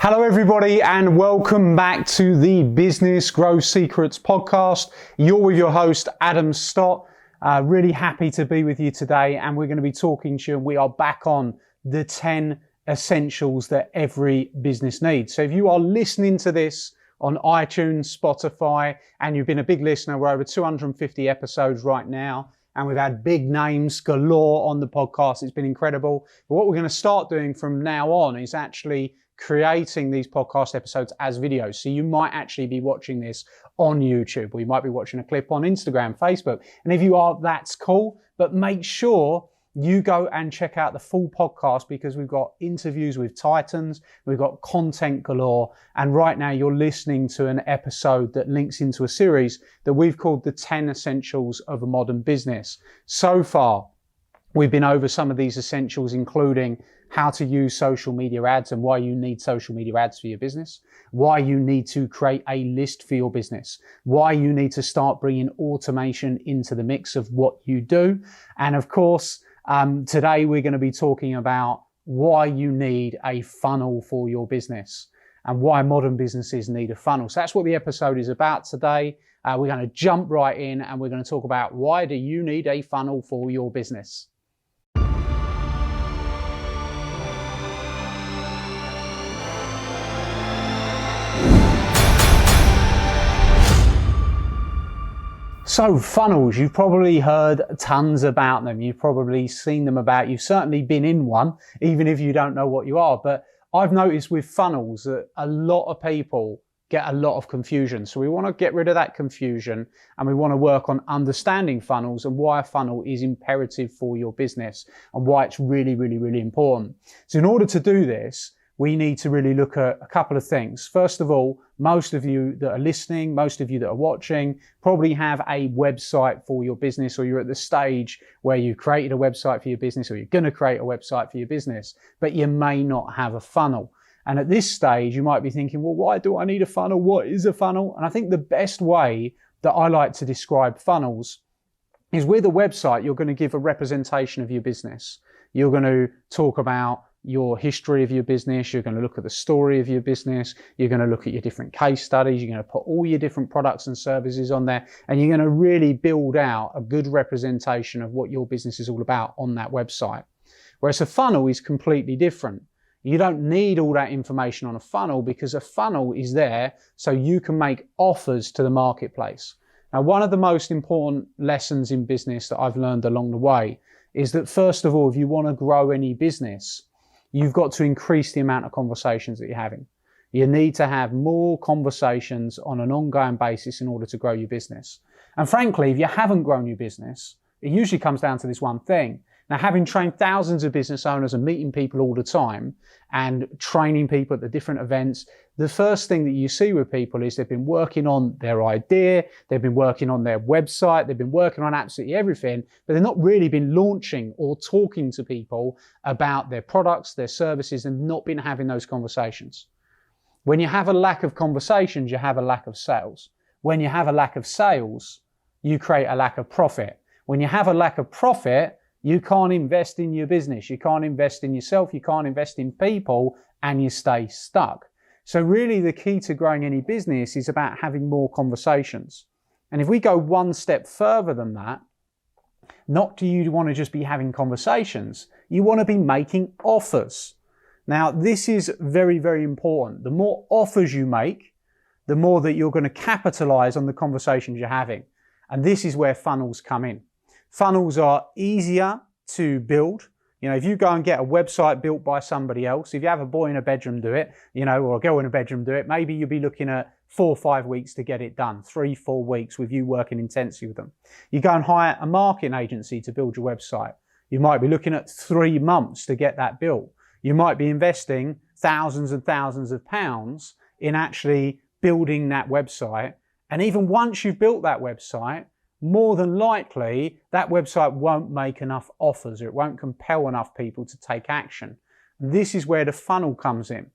Hello everybody and welcome back to the Business Growth Secrets podcast. You're with your host Adam Stott. Really happy to be with you today, and we're going to be talking to you, and we are back on the 10 essentials that every business needs. So if you are listening to this on iTunes, Spotify, and you've been a big listener, we're over 250 episodes right now, and we've had big names galore on the podcast. It's been incredible. But what we're going to start doing from now on is actually creating these podcast episodes as videos. So you might actually be watching this on YouTube, or you might be watching a clip on Instagram, Facebook. And if you are, that's cool. But make sure you go and check out the full podcast, because we've got interviews with titans, we've got content galore. And right now you're listening to an episode that links into a series that we've called the 10 Essentials of a Modern Business. So far, we've been over some of these essentials, including how to use social media ads and why you need social media ads for your business, why you need to create a list for your business, why you need to start bringing automation into the mix of what you do. And of course, today we're going to be talking about why you need a funnel for your business and why modern businesses need a funnel. So that's what the episode is about today. We're going to jump right in and we're going to talk about why do you need a funnel for your business. So funnels, you've probably heard tons about them. You've probably seen them about. You've certainly been in one, even if you don't know what you are. But I've noticed with funnels that a lot of people get a lot of confusion. So we want to get rid of that confusion, and we want to work on understanding funnels and why a funnel is imperative for your business and why it's really, really, really important. So in order to do this, we need to really look at a couple of things. First of all, most of you that are listening, most of you that are watching probably have a website for your business, or you're at the stage where you've created a website for your business, or you're going to create a website for your business, but you may not have a funnel. And at this stage, you might be thinking, well, why do I need a funnel? What is a funnel? And I think the best way that I like to describe funnels is with a website, you're going to give a representation of your business. You're going to talk about your history of your business. You're going to look at the story of your business. You're going to look at your different case studies. You're going to put all your different products and services on there, and you're going to really build out a good representation of what your business is all about on that website. Whereas a funnel is completely different. You don't need all that information on a funnel, because a funnel is there so you can make offers to the marketplace. Now, one of the most important lessons in business that I've learned along the way is that, first of all, if you want to grow any business, you've got to increase the amount of conversations that you're having. You need to have more conversations on an ongoing basis in order to grow your business. And frankly, if you haven't grown your business, it usually comes down to this one thing. Now, having trained thousands of business owners and meeting people all the time and training people at the different events, the first thing that you see with people is they've been working on their idea, they've been working on their website, they've been working on absolutely everything, but they've not really been launching or talking to people about their products, their services, and not been having those conversations. When you have a lack of conversations, you have a lack of sales. When you have a lack of sales, you create a lack of profit. When you have a lack of profit, you can't invest in your business. You can't invest in yourself. You can't invest in people, and you stay stuck. So really the key to growing any business is about having more conversations. And if we go one step further than that, not do you want to just be having conversations, you want to be making offers. Now, this is very, very important. The more offers you make, the more that you're going to capitalize on the conversations you're having. And this is where funnels come in. Funnels are easier to build. You know, if you go and get a website built by somebody else, if you have a boy in a bedroom do it, or a girl in a bedroom do it, maybe you'll be looking at 4 or 5 weeks to get it done, 3-4 weeks with you working intensely with them. You go and hire a marketing agency to build your website. You might be looking at 3 months to get that built. You might be investing thousands and thousands of pounds in actually building that website. And even once you've built that website, more than likely, that website won't make enough offers, or it won't compel enough people to take action. This is where the funnel comes in.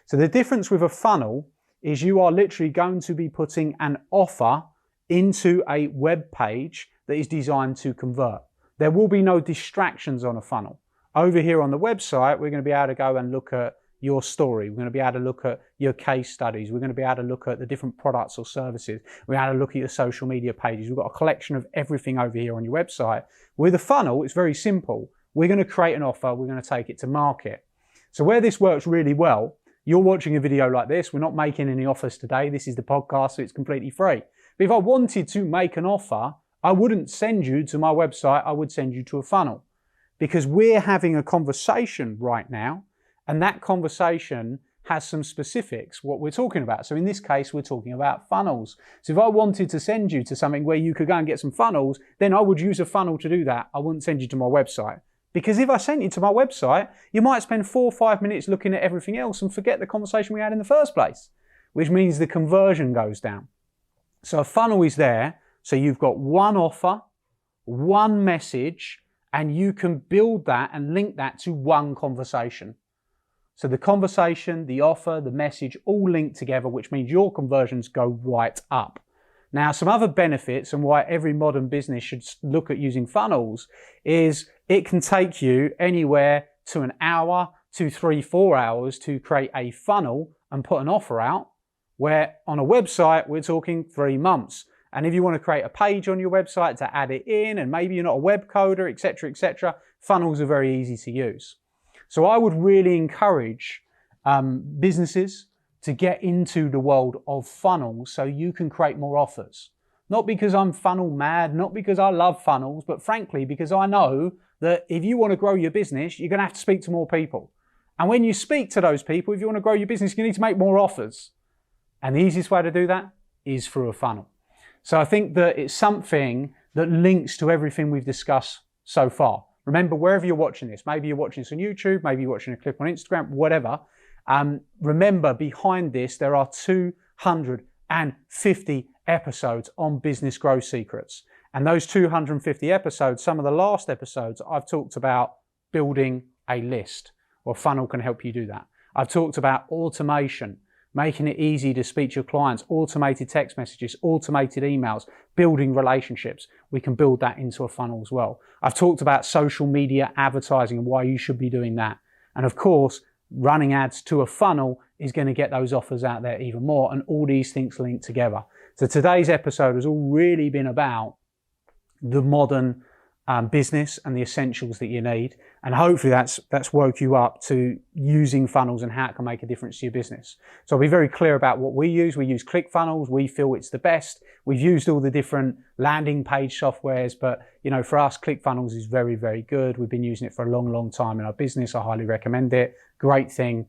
So the difference with a funnel is you are literally going to be putting an offer into a web page that is designed to convert. There will be no distractions on a funnel. Over here on the website, we're going to be able to go and look at, your story. We're going to be able to look at your case studies. We're going to be able to look at the different products or services. We're able to look at your social media pages. We've got a collection of everything over here on your website. With a funnel, it's very simple. We're going to create an offer. We're going to take it to market. So where this works really well, you're watching a video like this. We're not making any offers today. This is the podcast, so it's completely free. But if I wanted to make an offer, I wouldn't send you to my website. I would send you to a funnel, because we're having a conversation right now, and that conversation has some specifics, what we're talking about. So in this case, we're talking about funnels. So if I wanted to send you to something where you could go and get some funnels, then I would use a funnel to do that. I wouldn't send you to my website. Because if I sent you to my website, you might spend 4 or 5 minutes looking at everything else and forget the conversation we had in the first place, which means the conversion goes down. So a funnel is there. So you've got one offer, one message, and you can build that and link that to one conversation. So the conversation, the offer, the message, all linked together, which means your conversions go right up. Now, some other benefits and why every modern business should look at using funnels is it can take you anywhere to an hour to 3-4 hours to create a funnel and put an offer out, where on a website, we're talking 3 months. And if you want to create a page on your website to add it in, and maybe you're not a web coder, etc., funnels are very easy to use. So I would really encourage businesses to get into the world of funnels so you can create more offers. Not because I'm funnel mad, not because I love funnels, but frankly, because I know that if you want to grow your business, you're going to have to speak to more people. And when you speak to those people, if you want to grow your business, you need to make more offers. And the easiest way to do that is through a funnel. So I think that it's something that links to everything we've discussed so far. Remember, wherever you're watching this, maybe you're watching this on YouTube, maybe you're watching a clip on Instagram, whatever. Remember, behind this, there are 250 episodes on business growth secrets. And those 250 episodes, some of the last episodes, I've talked about building a list. Well, funnel can help you do that. I've talked about automation, making it easy to speak to your clients, automated text messages, automated emails, building relationships. We can build that into a funnel as well. I've talked about social media advertising and why you should be doing that. And of course, running ads to a funnel is going to get those offers out there even more, and all these things linked together. So today's episode has all really been about the modern business and the essentials that you need, and hopefully that's woke you up to using funnels and how it can make a difference to your business. So I'll be very clear about what we use. We use ClickFunnels. We feel it's the best. We've used all the different landing page softwares, but for us, ClickFunnels is very, very good. We've been using it for a long, long time in our business. I highly recommend it. Great thing,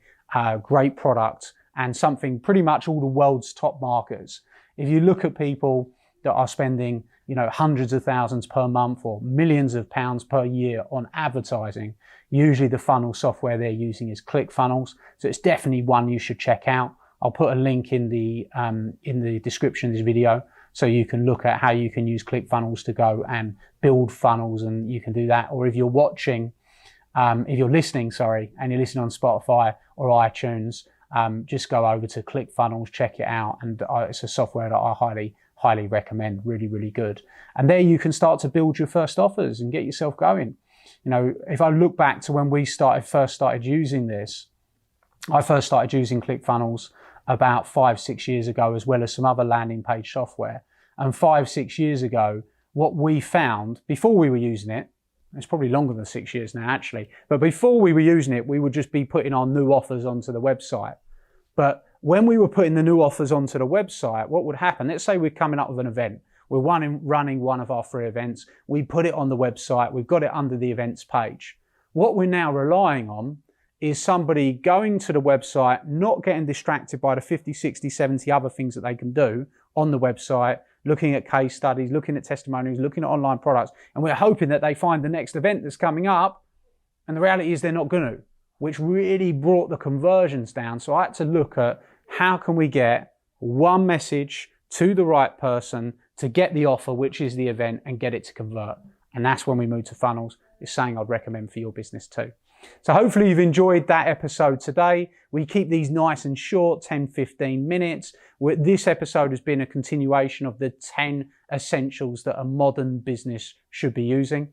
great product, and something pretty much all the world's top marketers. If you look at people that are spending hundreds of thousands per month or millions of pounds per year on advertising, usually the funnel software they're using is ClickFunnels. So it's definitely one you should check out. I'll put a link in the description of this video so you can look at how you can use ClickFunnels to go and build funnels, and you can do that. Or if you're listening, and you're listening on Spotify or iTunes, just go over to ClickFunnels, check it out. And it's a software that I highly recommend. Really, really good. And there you can start to build your first offers and get yourself going. If I look back to when we first started using this, I first started using ClickFunnels about 5-6 years ago, as well as some other landing page software. And 5-6 years ago, what we found before we were using it, it's probably longer than 6 years now actually, but before we were using it, we would just be putting our new offers onto the website. But when we were putting the new offers onto the website, what would happen? Let's say we're coming up with an event. We're running one of our free events. We put it on the website. We've got it under the events page. What we're now relying on is somebody going to the website, not getting distracted by the 50, 60, 70 other things that they can do on the website, looking at case studies, looking at testimonials, looking at online products. And we're hoping that they find the next event that's coming up. And the reality is they're not going to, which really brought the conversions down. So I had to look at how can we get one message to the right person to get the offer, which is the event, and get it to convert. And that's when we moved to funnels. It's something I'd recommend for your business too. So hopefully you've enjoyed that episode today. We keep these nice and short, 10-15 minutes. This episode has been a continuation of the 10 essentials that a modern business should be using.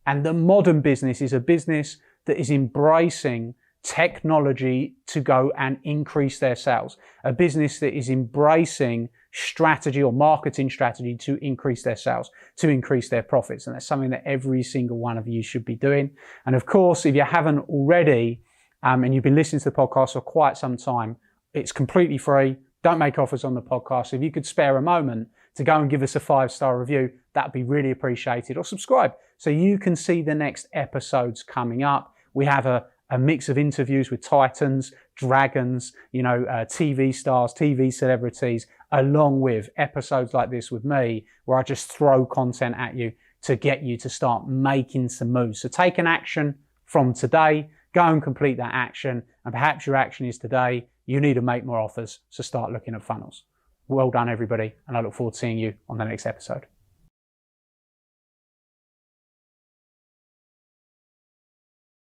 And the modern business is a business that is embracing technology to go and increase their sales. A business that is embracing strategy or marketing strategy to increase their sales, to increase their profits. And that's something that every single one of you should be doing. And of course, if you haven't already, and you've been listening to the podcast for quite some time, it's completely free. Don't make offers on the podcast. If you could spare a moment to go and give us a 5-star review, that'd be really appreciated. Or subscribe so you can see the next episodes coming up. We have a mix of interviews with titans, dragons, TV stars, TV celebrities, along with episodes like this with me, where I just throw content at you to get you to start making some moves. So take an action from today, go and complete that action. And perhaps your action is today, you need to make more offers. So start looking at funnels. Well done, everybody. And I look forward to seeing you on the next episode.